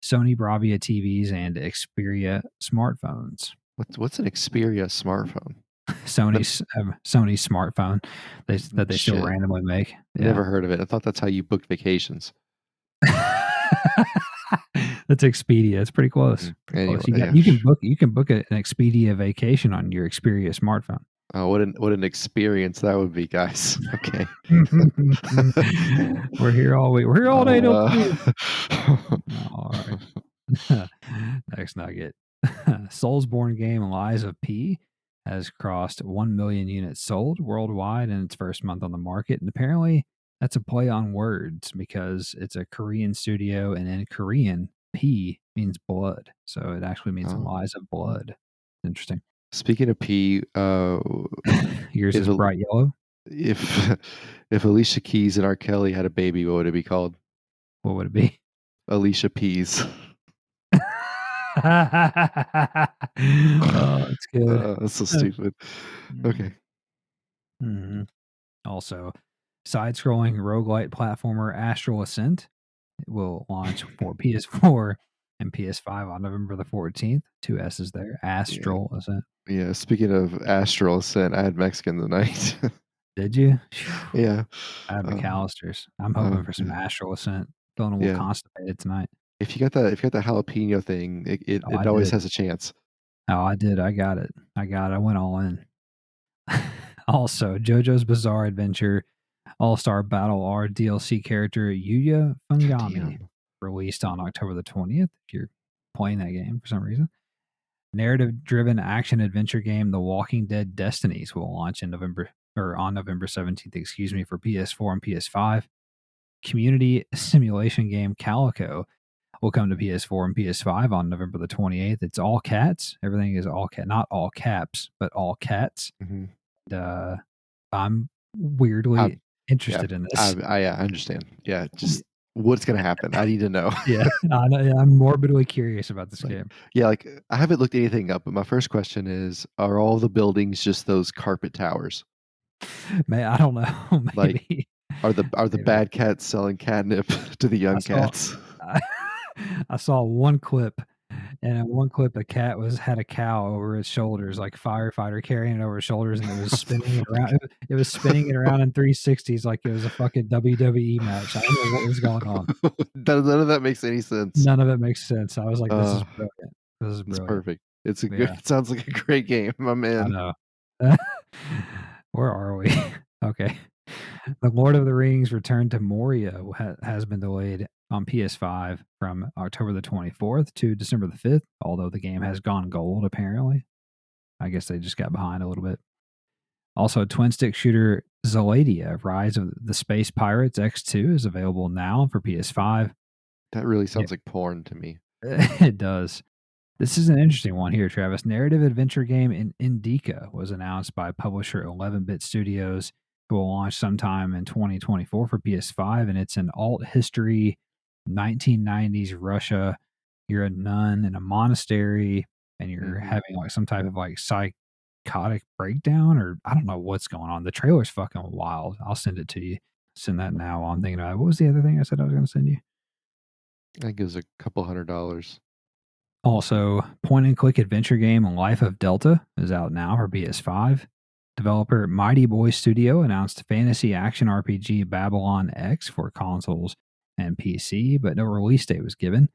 Sony Bravia TVs, and Xperia smartphones. What's an Xperia smartphone? Sony's smartphone that they still randomly make. Yeah. Never heard of it. I thought that's how you book vacations. That's Expedia. It's pretty close. Anyway, you can book an Expedia vacation on your Xperia smartphone. Oh, what an experience that would be, guys. Okay. We're here all week. We're here all day. All right. Next nugget. Soulsbourne game Lies of P has crossed 1 million units sold worldwide in its first month on the market. And apparently that's a play on words because it's a Korean studio, and in Korean, P means blood, so it actually means lies of blood. Interesting. Speaking of P, yours is bright yellow. If Alicia Keys and R. Kelly had a baby, what would it be called? What would it be? Alicia Peas. Oh, that's good. That's so stupid. Okay. Mm-hmm. Also, side-scrolling roguelite platformer Astral Ascent will launch for PS4 and PS5 on November the 14th. 2 S's there. Astral Ascent. Yeah, speaking of Astral Ascent, I had Mexican tonight. Did you? Yeah. I had McAllister's. I'm hoping for some Astral Ascent. Feeling a little constipated tonight. If you got the jalapeno thing, it always has a chance. Oh, I did. I got it. I went all in. Also, JoJo's Bizarre Adventure All-Star Battle R DLC character Yuya Fungami released on October the 20th. If you're playing that game for some reason. Narrative-driven action-adventure game The Walking Dead Destinies will launch on November 17th, for PS4 and PS5. Community simulation game Calico will come to PS4 and PS5 on November the 28th. It's all cats. Everything is all cat, not all caps, but all cats. Mm-hmm. And, I'm weirdly interested in this. I understand. Yeah, just what's going to happen? I need to know. Yeah, I'm morbidly curious about this game. Yeah, like I haven't looked anything up, but my first question is: are all the buildings just those carpet towers? Man, I don't know. Maybe. Like, are the bad cats selling catnip to the young cats? I saw one clip, and in one clip, a cat had a cow over its shoulders, like firefighter carrying it over his shoulders, and it was spinning it around. It was spinning it around in 360s like it was a fucking WWE match. I don't know what was going on. None of that makes any sense. None of it makes sense. I was like, "This is brilliant. This is brilliant. It's perfect. It's a good. It sounds like a great game. I'm in." I know. Where are we? Okay. The Lord of the Rings Return to Moria has been delayed on PS5 from October the 24th to December the 5th, although the game has gone gold, apparently. I guess they just got behind a little bit. Also, twin-stick shooter Zeladia, Rise of the Space Pirates X2 is available now for PS5. That really sounds like porn to me. It does. This is an interesting one here, Travis. Narrative adventure game in Indica was announced by publisher 11-Bit Studios, who will launch sometime in 2024 for PS5, and it's an alt history 1990s Russia. You're a nun in a monastery, and you're having like some type of like psychotic breakdown, or I don't know what's going on. The trailer's fucking wild. I'll send it to you. Send that now while I'm thinking about it. What was the other thing I said I was going to send you? I think it was a couple $100. Also, point-and-click adventure game Life of Delta is out now for PS5. Developer Mighty Boy Studio announced fantasy action RPG Babylon X for consoles and PC, but no release date was given.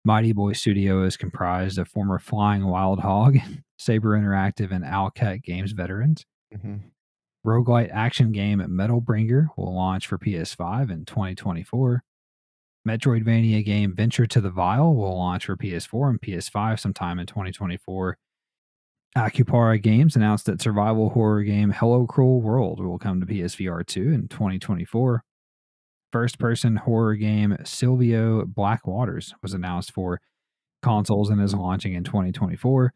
Mighty Boy Studio is comprised of former Flying Wild Hog, Saber Interactive, and Owlcat Games veterans. Roguelite action game Metalbringer will launch for PS5 in 2024. Metroidvania game Venture to the Vile will launch for PS4 and PS5 sometime in 2024. Acupara Games announced that survival horror game Hello Cruel World will come to PSVR 2 in 2024. First-person horror game Silvio Black Waters was announced for consoles and is launching in 2024.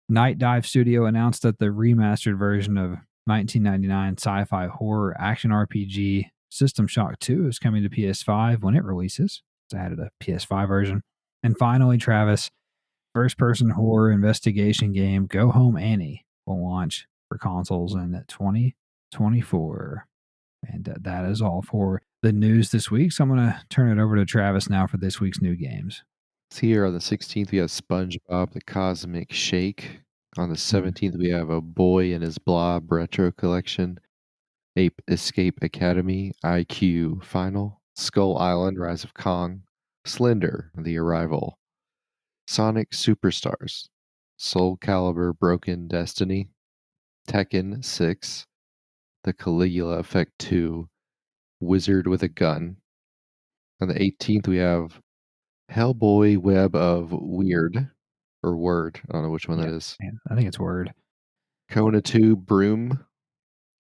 Night Dive Studio announced that the remastered version of 1999 sci-fi horror action RPG System Shock 2 is coming to PS5 when it releases. It's added a PS5 version. And finally, Travis, first-person horror investigation game Go Home Annie will launch for consoles in 2024. And that is all for the news this week. So I'm going to turn it over to Travis now for this week's new games. So here on the 16th, we have SpongeBob the Cosmic Shake. On the 17th, we have A Boy and His Blob Retro Collection. Ape Escape Academy, IQ Final, Skull Island, Rise of Kong, Slender, The Arrival, Sonic Superstars, Soul Calibur Broken Destiny, Tekken 6, The Caligula Effect 2, Wizard with a Gun. On the 18th, we have Hellboy Web of Weird, or Word. I don't know which one that is. Man, I think it's Word. Kona 2 Broom.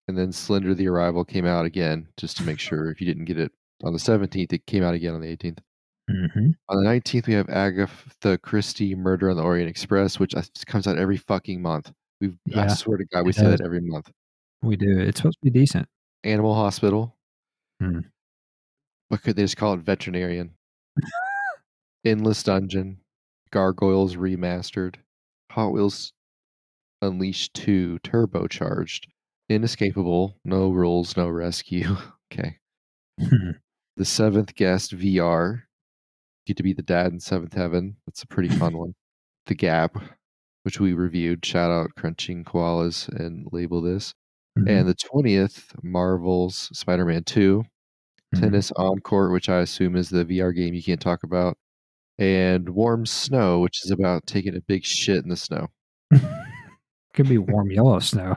And then Slender the Arrival came out again, just to make sure if you didn't get it on the 17th, it came out again on the 18th. Mm-hmm. On the 19th, we have Agatha Christie Murder on the Orient Express, which comes out every fucking month. I Yeah, swear to God, we it say does. that every month. We do. It's supposed to be decent. Animal Hospital. Mm. What could they just call it? Veterinarian. Endless Dungeon. Gargoyles Remastered. Hot Wheels Unleashed 2 Turbocharged. Inescapable. No rules, no rescue. Okay. The Seventh Guest VR. Get to be the dad in Seventh Heaven. That's a pretty fun one. The Gap, which we reviewed. Shout out Crunching Koalas and label this. Mm-hmm. And the 20th, Marvel's Spider-Man 2. Tennis on Court, which I assume is the VR game you can't talk about. And Warm Snow, which is about taking a big shit in the snow. Could be warm yellow snow.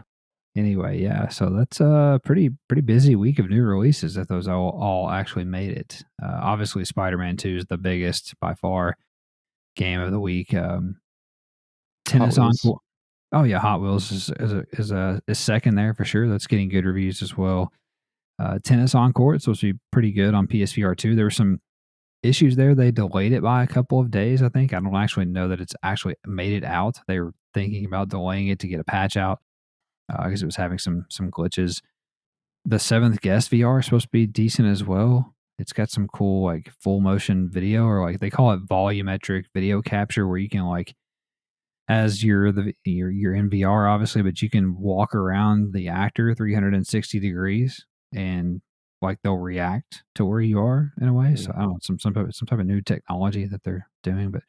Anyway, yeah. So that's a pretty busy week of new releases that those all actually made it. Obviously, Spider-Man 2 is the biggest by far game of the week. Hot Tennis on Wheels. Court. Oh yeah, Hot Wheels is second there for sure. That's getting good reviews as well. Tennis on Court is supposed to be pretty good on PSVR 2. There were some issues there. They delayed it by a couple of days, I think. I don't actually know that it's actually made it out. They were thinking about delaying it to get a patch out because it was having some glitches. The Seventh Guest VR is supposed to be decent as well. It's got some cool like full motion video, or like they call it volumetric video capture, where you can like, as you're in VR obviously, but you can walk around the actor 360 degrees and like they'll react to where you are in a way. So I don't know, some type of new technology that they're doing. But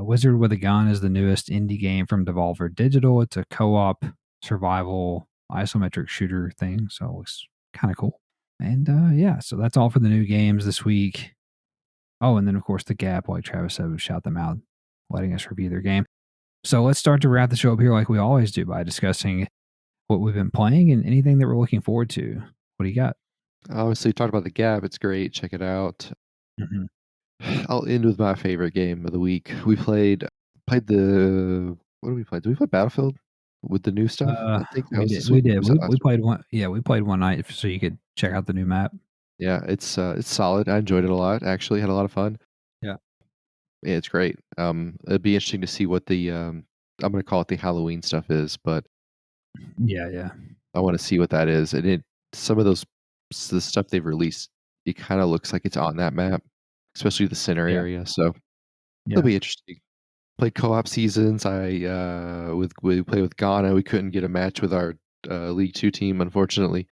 Wizard with a Gun is the newest indie game from Devolver Digital. It's a co-op survival isometric shooter thing, so it looks kind of cool. And yeah, so that's all for the new games this week. Oh, and then of course the Gap, like Travis said, would shout them out, letting us review their game. So let's start to wrap the show up here like we always do by discussing what we've been playing and anything that we're looking forward to. What do you got? Obviously, talked about The Gap. It's great. Check it out. Mm-hmm. I'll end with my favorite game of the week. We played the what did we play? Did we play Battlefield with the new stuff? I think that We was did. this week. Or was that We last week? played one. Yeah, we played one night so you could check out the new map. Yeah, it's solid. I enjoyed it a lot. Actually, had a lot of fun. Yeah. Yeah, it's great. It'd be interesting to see what the I'm gonna call it the Halloween stuff is, but Yeah. I want to see what that is. And some of the stuff they've released, it kind of looks like it's on that map, especially the center Yeah. area. So it'll Yeah. be interesting. Played co-op seasons. We play with Ghana. We couldn't get a match with our League Two team, unfortunately.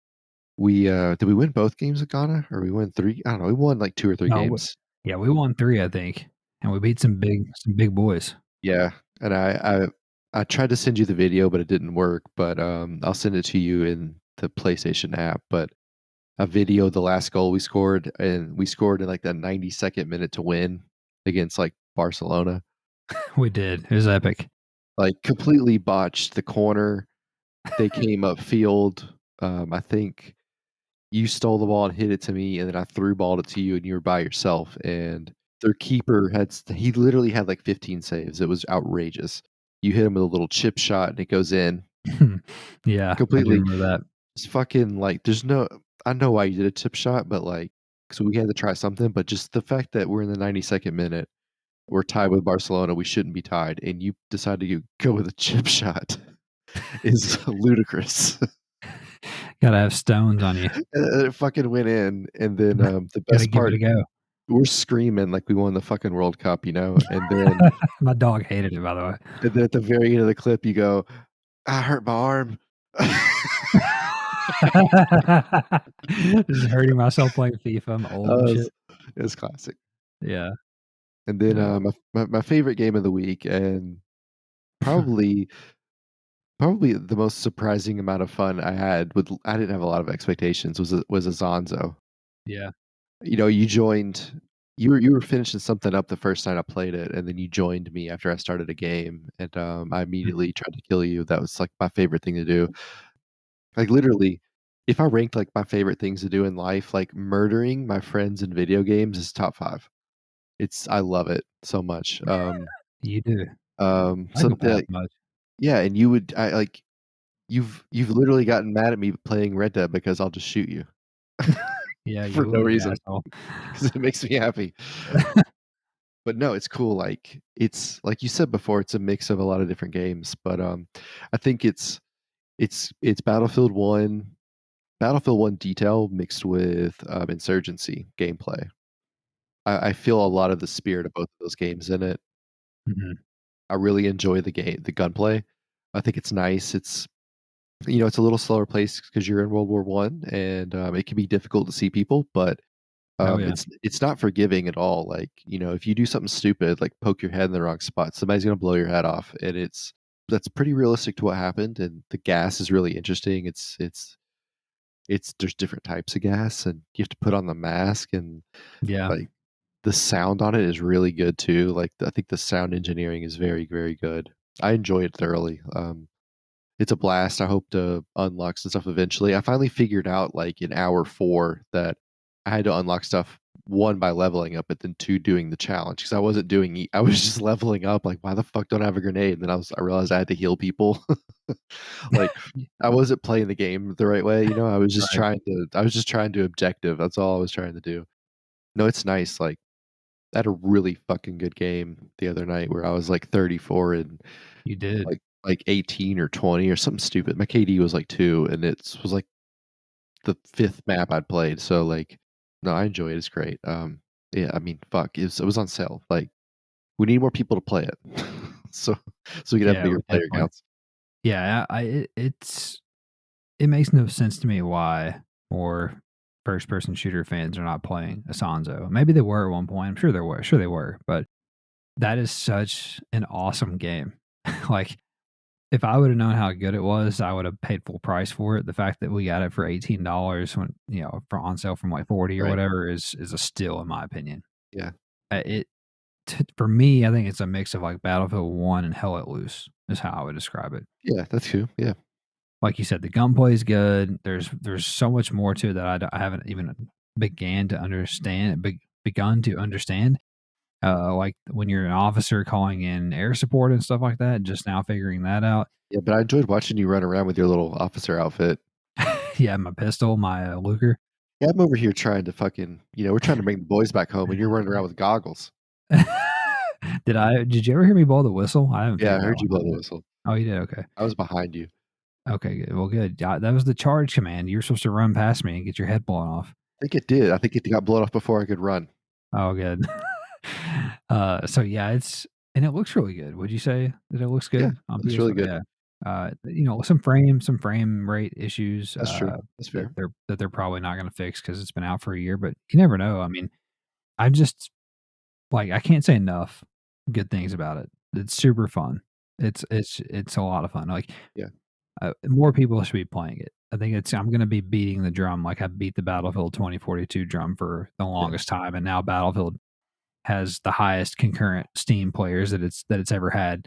We did we win both games with Ghana, or we won three? I don't know. We won like 2 or 3 No, games. yeah, we won 3, I think, and we beat some big boys. Yeah, and I tried to send you the video, but it didn't work. But I'll send it to you in the PlayStation app. But a video of the last goal we scored, and we scored in like the 92nd minute to win against like Barcelona. We did. It was epic. Like completely botched the corner. They came upfield. I think you stole the ball and hit it to me, and then I threw balled it to you, and you were by yourself. And their keeper he literally had like 15 saves. It was outrageous. You hit him with a little chip shot, and it goes in. Yeah, I do Completely. remember that. It's fucking like I know why you did a chip shot, but like, so we had to try something. But just the fact that we're in the 92nd minute, we're tied with Barcelona, we shouldn't be tied, and you decide to go with a chip shot is ludicrous. Gotta have stones on you. And it fucking went in, and then the Gotta best give part, it a go. we're screaming like we won the fucking World Cup, you know. And then My dog hated it, by the way. and then at the very end of the clip, you go, "I hurt my arm." Just hurting myself playing FIFA. I'm old and shit. It's classic. Yeah. And then Yeah. my favorite game of the week, and probably the most surprising amount of fun I had with I didn't have a lot of expectations was Isonzo. Yeah. You know, you were finishing something up the first night I played it, and then you joined me after I started a game, and I immediately tried to kill you. That was like my favorite thing to do. Like literally, if I ranked like my favorite things to do in life, like murdering my friends in video games is top 5. I love it so much. You do. I don't Something have like, much. yeah, and you would I like you've literally gotten mad at me playing Red Dead because I'll just shoot you Yeah, for you no would, you reason asshole. because it makes me happy. but no, it's cool. Like it's like you said before, it's a mix of a lot of different games. But I think it's Battlefield 1 detail mixed with Insurgency gameplay. I feel a lot of the spirit of both of those games in it. Mhm. I really enjoy the gunplay. I think it's nice. It's a little slower pace because you're in World War One, and it can be difficult to see people, but Oh, yeah. it's not forgiving at all. Like, if you do something stupid, like poke your head in the wrong spot, somebody's gonna blow your head off, and that's pretty realistic to what happened. And the gas is really interesting. It's there's different types of gas, and you have to put on the mask, and Yeah. like the sound on it is really good too. Like I think the sound engineering is very, very good. I enjoy it thoroughly. It's a blast. I hope to unlock some stuff eventually. I finally figured out, like, in hour 4 that I had to unlock stuff, 1, by leveling up, but then 2, doing the challenge, because I wasn't doing I was just leveling up, like, "Why the fuck don't I have a grenade?" And then I realized I had to heal people. Like, I wasn't playing the game the right way, Right. I was just trying to objective, that's all I was trying to do. No, it's nice, like, I had a really fucking good game the other night where I was, like, 34 and You did. like 18 or 20 or something stupid. My KD was like 2, and it was like the 5th map I'd played, so, like, no, I enjoy it, it's great. Yeah, I mean, fuck, it was on sale, like, we need more people to play it. So we can have Yeah, bigger we player definitely. counts. Yeah, it makes no sense to me why more first person shooter fans are not playing Isonzo. Maybe they were at one point. I'm sure they were, but that is such an awesome game. Like, if I would have known how good it was, I would have paid full price for it. The fact that we got it for $18 when, for on sale from like 40 or Right. whatever is a steal in my opinion. Yeah. It for me, I think it's a mix of like Battlefield 1 and Hell Let Loose is how I would describe it. Yeah, that's true, yeah. Like you said, the gunplay is good. There's so much more to it that I haven't even begun to understand. Like when you're an officer calling in air support and stuff like that, just now figuring that out. Yeah, but I enjoyed watching you run around with your little officer outfit. Yeah, my pistol, my Luger. Yeah, I'm over here trying to fucking we're trying to bring the boys back home, and you're running around with goggles. Did you ever hear me blow the whistle? I haven't Yeah, I figured that heard you one blow out the yet. whistle. Oh, you did? Okay. I was behind you. Okay, good. Well, good. Yeah, that was the charge command. You were supposed to run past me and get your head blown off. I think it did. I think it got blown off before I could run. Oh, good. So yeah, it looks really good. Would you say that it looks Yeah, good on looks really PS5? good. Yeah. Some frame rate issues That's true. That's that fair. they're probably not going to fix because it's been out for a year. But you never know. I mean, I just like I can't say enough good things about it. It's super fun. It's a lot of fun. Like Yeah. more people should be playing it. I think I'm going to be beating the drum like I beat the Battlefield 2042 drum for the Yeah. longest time, and now Battlefield has the highest concurrent Steam players that it's ever had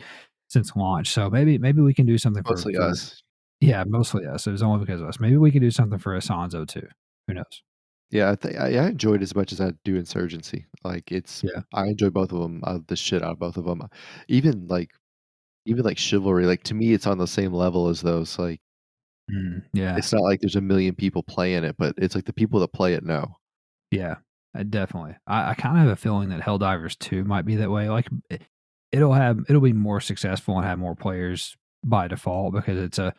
since launch. So maybe we can do something Mostly for us. yeah, mostly us. It was only because of us. Maybe we can do something for Isonzo too. Who knows? Yeah, I enjoyed as much as I do Insurgency. Like, Yeah. I enjoy both of them, the shit out of both of them. Even, like Chivalry, like, to me, it's on the same level as those, like, Yeah. it's not like there's a million people playing it, but it's like the people that play it know. Yeah. Definitely. I kind of have a feeling that Helldivers 2 might be that way. Like it'll be more successful and have more players by default because it's a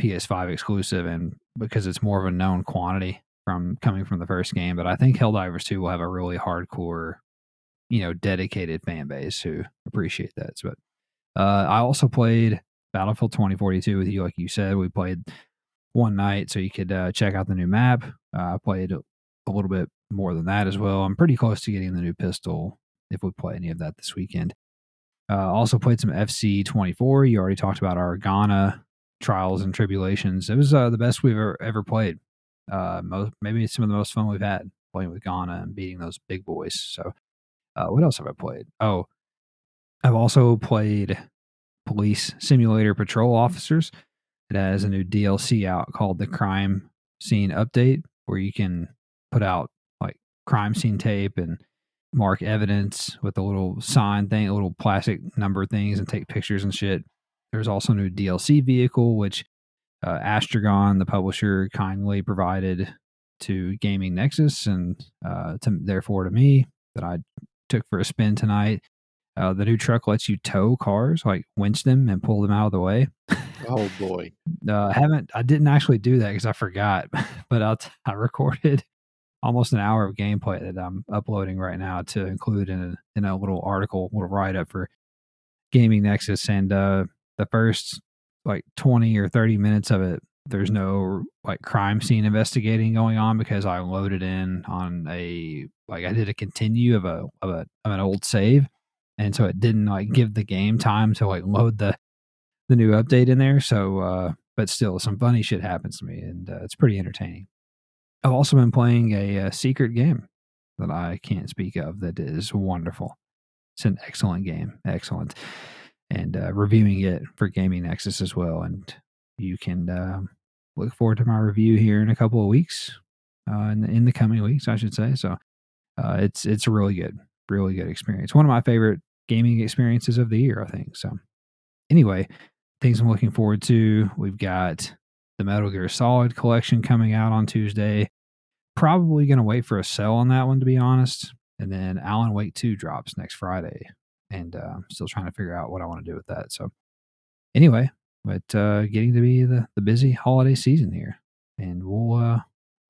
PS5 exclusive and because it's more of a known quantity from coming from the first game. But I think Helldivers 2 will have a really hardcore, dedicated fan base who appreciate that. But I also played Battlefield 2042 with you, like you said. We played one night so you could check out the new map. I played a little bit more than that as well. I'm pretty close to getting the new pistol if we play any of that this weekend. Also played some FC 24. You already talked about our Ghana trials and tribulations. It was the best we've ever played. Maybe some of the most fun we've had playing with Ghana and beating those big boys. So, what else have I played? Oh, I've also played Police Simulator Patrol Officers. It has a new DLC out called the Crime Scene Update, where you can put out like crime scene tape and mark evidence with a little sign thing, a little plastic number things, and take pictures and shit. There's also a new DLC vehicle, which Astragon, the publisher, kindly provided to Gaming Nexus and therefore to me that I took for a spin tonight. The new truck lets you tow cars, like winch them and pull them out of the way. Oh boy. I didn't actually do that because I forgot, but I recorded almost an hour of gameplay that I'm uploading right now to include in a little article, little write up for Gaming Nexus. And the first like 20 or 30 minutes of it, there's no like crime scene investigating going on because I loaded in on I did a continue of an old save, and so it didn't like give the game time to like load the new update in there. So, but still, some funny shit happens to me, and it's pretty entertaining. I've also been playing a secret game that I can't speak of that is wonderful. It's an excellent game, excellent, and reviewing it for Gaming Nexus as well. And you can look forward to my review here in a couple of weeks, in the coming weeks, I should say. So it's a really good experience. One of my favorite gaming experiences of the year, I think. So anyway, things I'm looking forward to. We've got the Metal Gear Solid collection coming out on Tuesday. Probably going to wait for a sale on that one, to be honest. And then Alan Wake 2 drops next Friday. And I'm still trying to figure out what I want to do with that. So anyway, but getting to be the busy holiday season here. And we'll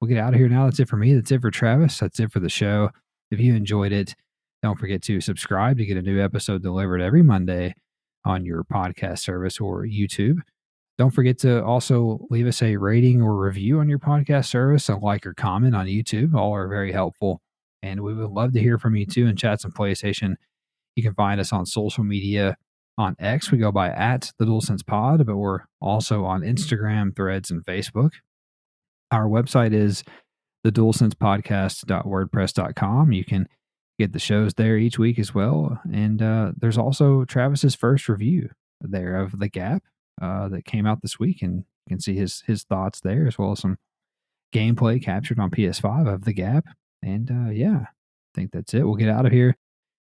get out of here now. That's it for me. That's it for Travis. That's it for the show. If you enjoyed it, don't forget to subscribe to get a new episode delivered every Monday on your podcast service or YouTube. Don't forget to also leave us a rating or review on your podcast service, a like or comment on YouTube. All are very helpful. And we would love to hear from you too in chats and PlayStation. You can find us on social media. On X, we go by @TheDualSensePod, but we're also on Instagram, Threads, and Facebook. Our website is thedualsensepodcast.wordpress.com. You can get the shows there each week as well. And there's also Travis's first review there of The Gap that came out this week, and you can see his thoughts there, as well as some gameplay captured on PS5 of The Gap. And I think that's it. We'll get out of here.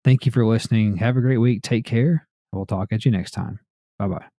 Thank you for listening. Have a great week. Take care. We'll talk at you next time. Bye-bye.